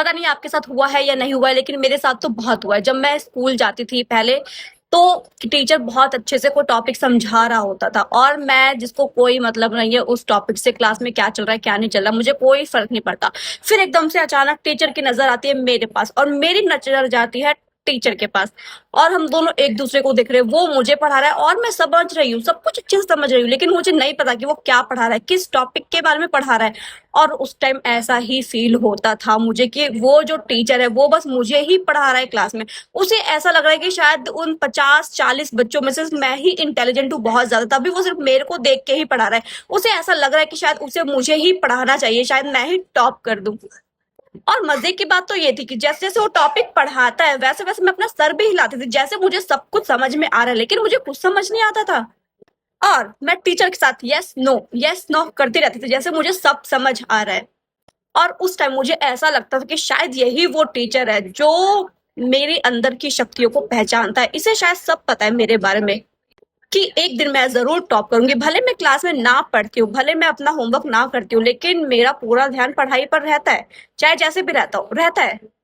पता नहीं आपके साथ हुआ है या नहीं हुआ है, लेकिन मेरे साथ तो बहुत हुआ है। जब मैं स्कूल जाती थी पहले, तो टीचर बहुत अच्छे से कोई टॉपिक समझा रहा होता था, और मैं जिसको कोई मतलब नहीं है उस टॉपिक से, क्लास में क्या चल रहा है क्या नहीं चल रहा, मुझे कोई फर्क नहीं पड़ता। फिर एकदम से अचानक टीचर की नजर आती है मेरे पास, और मेरी नजर जाती है टीचर के पास, और हम दोनों एक दूसरे को देख रहे हैं। वो मुझे पढ़ा रहा है और मैं समझ रही हूँ, सब कुछ अच्छे से समझ रही हूँ, लेकिन मुझे नहीं पता कि वो क्या पढ़ा रहा है, किस टॉपिक के बारे में पढ़ा रहा है। और उस टाइम ऐसा ही फील होता था मुझे कि वो जो टीचर है वो बस मुझे ही पढ़ा रहा है क्लास में। उसे ऐसा लग रहा है कि शायद उन 50-40 बच्चों में से मैं ही इंटेलिजेंट हूँ बहुत ज्यादा, तभी वो सिर्फ मेरे को देख के ही पढ़ा रहा है। उसे ऐसा लग रहा है कि शायद उसे मुझे ही पढ़ाना चाहिए, शायद मैं ही टॉप कर दूं। और मजे की बात तो ये थी कि जैसे जैसे वो टॉपिक पढ़ाता है वैसे वैसे मैं अपना सर भी हिलाती थी, जैसे मुझे सब कुछ समझ में आ रहा है, लेकिन मुझे कुछ समझ नहीं आता था। और मैं टीचर के साथ यस नो करती रहती थी, जैसे मुझे सब समझ आ रहा है। और उस टाइम मुझे ऐसा लगता था कि शायद यही वो टीचर है जो मेरे अंदर की शक्तियों को पहचानता है, इसे शायद सब पता है मेरे बारे में, कि एक दिन मैं जरूर टॉप करूंगी। भले मैं क्लास में ना पढ़ती हूँ, भले मैं अपना होमवर्क ना करती हूँ, लेकिन मेरा पूरा ध्यान पढ़ाई पर रहता है, चाहे जैसे भी रहता है।